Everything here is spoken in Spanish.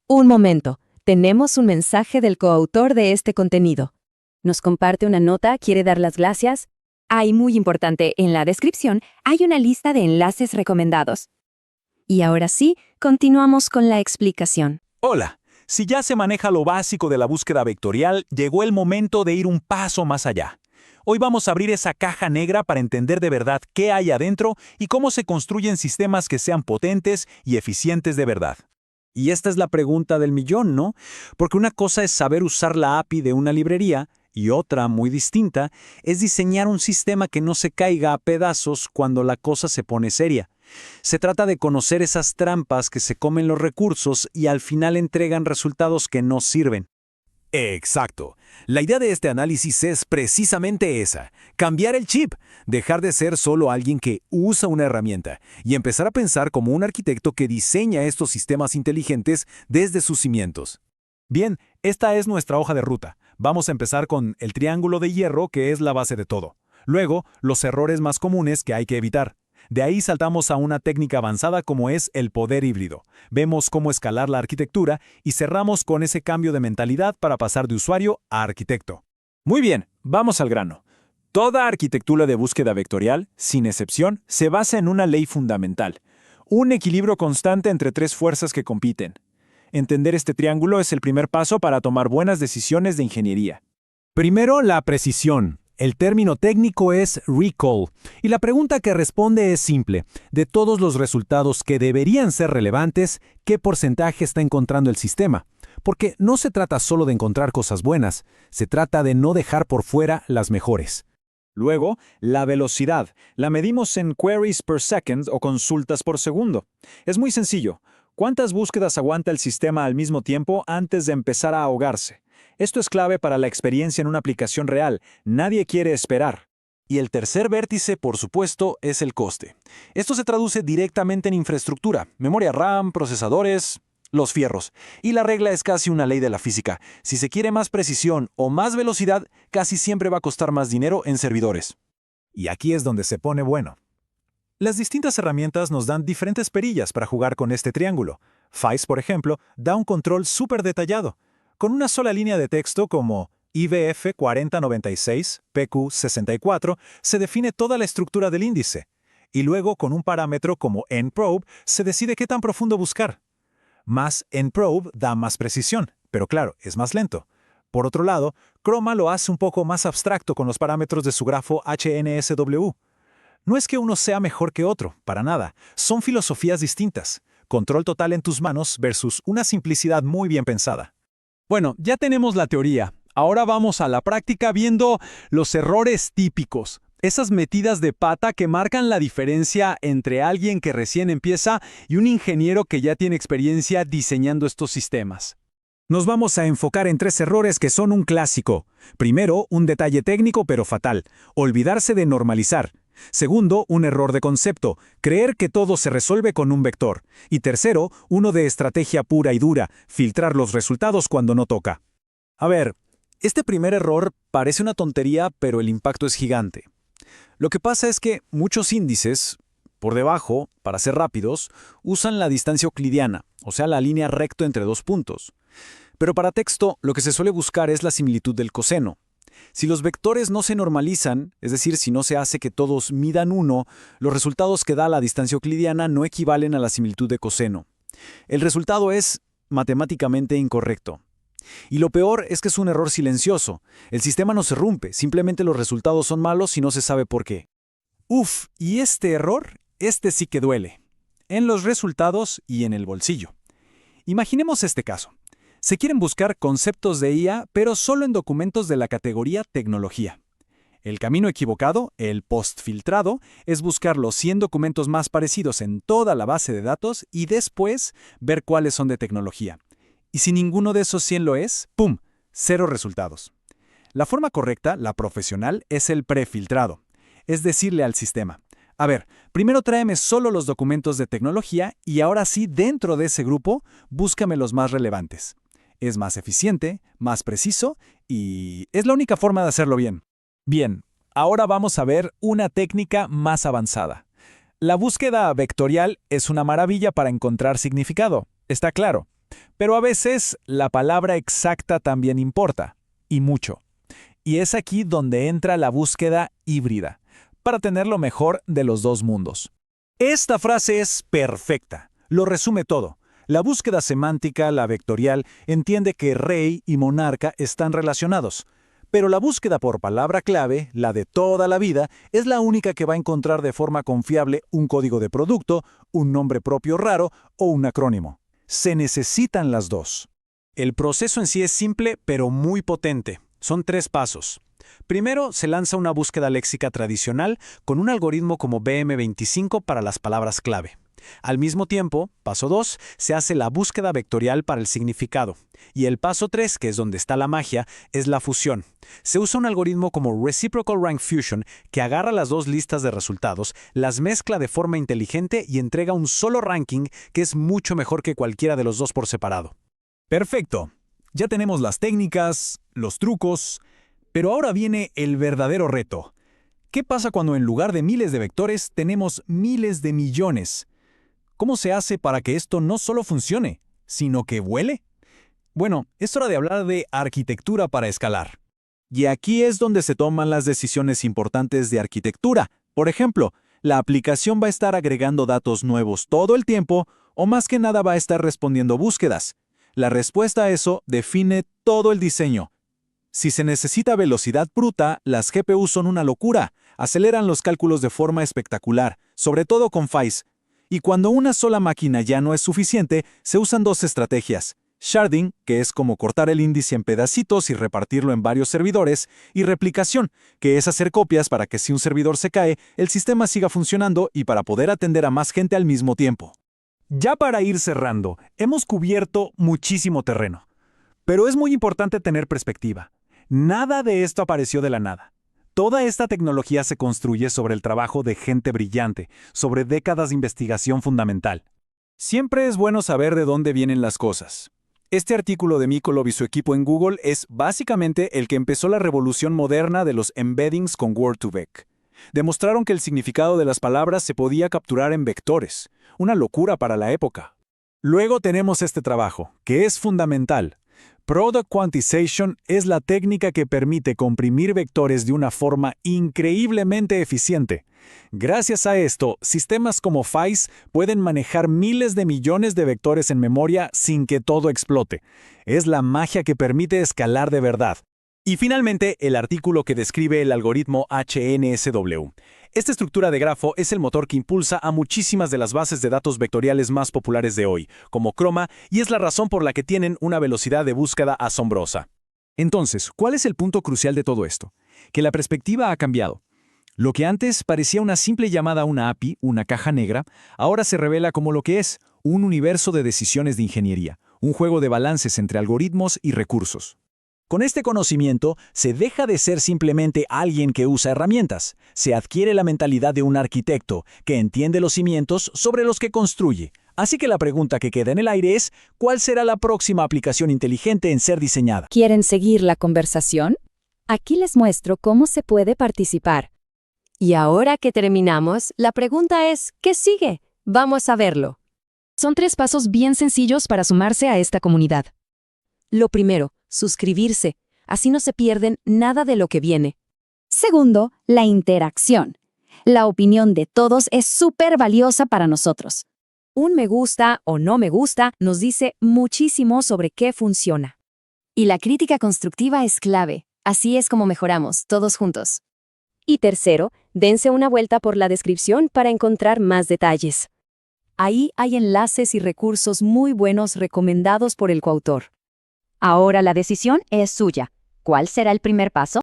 Un momento, tenemos un mensaje del coautor de este contenido. Nos comparte una nota, quiere dar las gracias. Hay muy importante, en la descripción hay una lista de enlaces recomendados. Y ahora sí, continuamos con la explicación. Hola, si ya se maneja lo básico de la búsqueda vectorial, llegó el momento de ir un paso más allá. Hoy vamos a abrir esa caja negra para entender de verdad qué hay adentro y cómo se construyen sistemas que sean potentes y eficientes de verdad. Y esta es la pregunta del millón, ¿no? Porque una cosa es saber usar la API de una librería y otra, muy distinta, es diseñar un sistema que no se caiga a pedazos cuando la cosa se pone seria. Se trata de conocer esas trampas que se comen los recursos y al final entregan resultados que no sirven. Exacto. La idea de este análisis es precisamente esa: cambiar el chip, dejar de ser solo alguien que usa una herramienta y empezar a pensar como un arquitecto que diseña estos sistemas inteligentes desde sus cimientos. Bien, esta es nuestra hoja de ruta. Vamos a empezar con el triángulo de hierro, que es la base de todo. Luego, los errores más comunes que hay que evitar. De ahí saltamos a una técnica avanzada como es el poder híbrido. Vemos cómo escalar la arquitectura y cerramos con ese cambio de mentalidad para pasar de usuario a arquitecto. Muy bien, vamos al grano. Toda arquitectura de búsqueda vectorial, sin excepción, se basa en una ley fundamental: un equilibrio constante entre tres fuerzas que compiten. Entender este triángulo es el primer paso para tomar buenas decisiones de ingeniería. Primero, la precisión. El término técnico es recall, y la pregunta que responde es simple: de todos los resultados que deberían ser relevantes, ¿qué porcentaje está encontrando el sistema? Porque no se trata solo de encontrar cosas buenas, se trata de no dejar por fuera las mejores. Luego, la velocidad. La medimos en queries per second o consultas por segundo. Es muy sencillo. ¿Cuántas búsquedas aguanta el sistema al mismo tiempo antes de empezar a ahogarse? Esto es clave para la experiencia en una aplicación real. Nadie quiere esperar. Y el tercer vértice, por supuesto, es el coste. Esto se traduce directamente en infraestructura: memoria RAM, procesadores, los fierros. Y la regla es casi una ley de la física: si se quiere más precisión o más velocidad, casi siempre va a costar más dinero en servidores. Y aquí es donde se pone bueno. Las distintas herramientas nos dan diferentes perillas para jugar con este triángulo. FAISS, por ejemplo, da un control súper detallado. Con una sola línea de texto como IVF 4096, PQ64, se define toda la estructura del índice. Y luego, con un parámetro como nprobe, se decide qué tan profundo buscar. Más nprobe da más precisión, pero claro, es más lento. Por otro lado, Chroma lo hace un poco más abstracto con los parámetros de su grafo HNSW. No es que uno sea mejor que otro, para nada. Son filosofías distintas. Control total en tus manos versus una simplicidad muy bien pensada. Bueno, ya tenemos la teoría. Ahora vamos a la práctica viendo los errores típicos. Esas metidas de pata que marcan la diferencia entre alguien que recién empieza y un ingeniero que ya tiene experiencia diseñando estos sistemas. Nos vamos a enfocar en tres errores que son un clásico. Primero, un detalle técnico pero fatal: olvidarse de normalizar. Segundo, un error de concepto: creer que todo se resuelve con un vector. Y tercero, uno de estrategia pura y dura: filtrar los resultados cuando no toca. A ver, este primer error parece una tontería, pero el impacto es gigante. Lo que pasa es que muchos índices, por debajo, para ser rápidos, usan la distancia euclidiana, o sea, la línea recta entre dos puntos. Pero para texto, lo que se suele buscar es la similitud del coseno. Si los vectores no se normalizan, es decir, si no se hace que todos midan 1, los resultados que da la distancia euclidiana no equivalen a la similitud de coseno. El resultado es matemáticamente incorrecto. Y lo peor es que es un error silencioso. El sistema no se rompe, simplemente los resultados son malos y no se sabe por qué. Uf, y este error, este sí que duele. En los resultados y en el bolsillo. Imaginemos este caso. Se quieren buscar conceptos de IA, pero solo en documentos de la categoría tecnología. El camino equivocado, el post-filtrado, es buscar los 100 documentos más parecidos en toda la base de datos y después ver cuáles son de tecnología. Y si ninguno de esos 100 lo es, ¡pum!, 0 resultados. La forma correcta, la profesional, es el prefiltrado. Es decirle al sistema: a ver, primero tráeme solo los documentos de tecnología y ahora sí, dentro de ese grupo, búscame los más relevantes. Es más eficiente, más preciso y es la única forma de hacerlo bien. Bien, ahora vamos a ver una técnica más avanzada. La búsqueda vectorial es una maravilla para encontrar significado, está claro. Pero a veces la palabra exacta también importa, y mucho. Y es aquí donde entra la búsqueda híbrida, para tener lo mejor de los dos mundos. Esta frase es perfecta, lo resume todo. La búsqueda semántica, la vectorial, entiende que rey y monarca están relacionados. Pero la búsqueda por palabra clave, la de toda la vida, es la única que va a encontrar de forma confiable un código de producto, un nombre propio raro o un acrónimo. Se necesitan las dos. El proceso en sí es simple, pero muy potente. Son 3 pasos. Primero, se lanza una búsqueda léxica tradicional con un algoritmo como BM25 para las palabras clave. Al mismo tiempo, paso 2, se hace la búsqueda vectorial para el significado. Y el paso 3, que es donde está la magia, es la fusión. Se usa un algoritmo como Reciprocal Rank Fusion que agarra las dos listas de resultados, las mezcla de forma inteligente y entrega un solo ranking que es mucho mejor que cualquiera de los dos por separado. Perfecto. Ya tenemos las técnicas, los trucos, pero ahora viene el verdadero reto. ¿Qué pasa cuando en lugar de miles de vectores tenemos miles de millones? ¿Cómo se hace para que esto no solo funcione, sino que vuele? Bueno, es hora de hablar de arquitectura para escalar. Y aquí es donde se toman las decisiones importantes de arquitectura. Por ejemplo, ¿la aplicación va a estar agregando datos nuevos todo el tiempo o más que nada va a estar respondiendo búsquedas? La respuesta a eso define todo el diseño. Si se necesita velocidad bruta, las GPU son una locura. Aceleran los cálculos de forma espectacular, sobre todo con FAIS. Y cuando una sola máquina ya no es suficiente, se usan dos estrategias. Sharding, que es como cortar el índice en pedacitos y repartirlo en varios servidores, y replicación, que es hacer copias para que si un servidor se cae, el sistema siga funcionando y para poder atender a más gente al mismo tiempo. Ya para ir cerrando, hemos cubierto muchísimo terreno. Pero es muy importante tener perspectiva. Nada de esto apareció de la nada. Toda esta tecnología se construye sobre el trabajo de gente brillante, sobre décadas de investigación fundamental. Siempre es bueno saber de dónde vienen las cosas. Este artículo de Mikolov y su equipo en Google es básicamente el que empezó la revolución moderna de los embeddings con Word2Vec. Demostraron que el significado de las palabras se podía capturar en vectores, una locura para la época. Luego tenemos este trabajo, que es fundamental. Product Quantization es la técnica que permite comprimir vectores de una forma increíblemente eficiente. Gracias a esto, sistemas como FAIS pueden manejar miles de millones de vectores en memoria sin que todo explote. Es la magia que permite escalar de verdad. Y finalmente, el artículo que describe el algoritmo HNSW. Esta estructura de grafo es el motor que impulsa a muchísimas de las bases de datos vectoriales más populares de hoy, como Chroma, y es la razón por la que tienen una velocidad de búsqueda asombrosa. Entonces, ¿cuál es el punto crucial de todo esto? Que la perspectiva ha cambiado. Lo que antes parecía una simple llamada a una API, una caja negra, ahora se revela como lo que es, un universo de decisiones de ingeniería, un juego de balances entre algoritmos y recursos. Con este conocimiento, se deja de ser simplemente alguien que usa herramientas. Se adquiere la mentalidad de un arquitecto que entiende los cimientos sobre los que construye. Así que la pregunta que queda en el aire es, ¿cuál será la próxima aplicación inteligente en ser diseñada? ¿Quieren seguir la conversación? Aquí les muestro cómo se puede participar. Y ahora que terminamos, la pregunta es, ¿qué sigue? Vamos a verlo. Son 3 pasos bien sencillos para sumarse a esta comunidad. Lo primero, suscribirse. Así no se pierden nada de lo que viene. Segundo, la interacción. La opinión de todos es súper valiosa para nosotros. Un me gusta o no me gusta nos dice muchísimo sobre qué funciona. Y la crítica constructiva es clave. Así es como mejoramos, todos juntos. Y tercero, dense una vuelta por la descripción para encontrar más detalles. Ahí hay enlaces y recursos muy buenos recomendados por el coautor. Ahora la decisión es suya. ¿Cuál será el primer paso?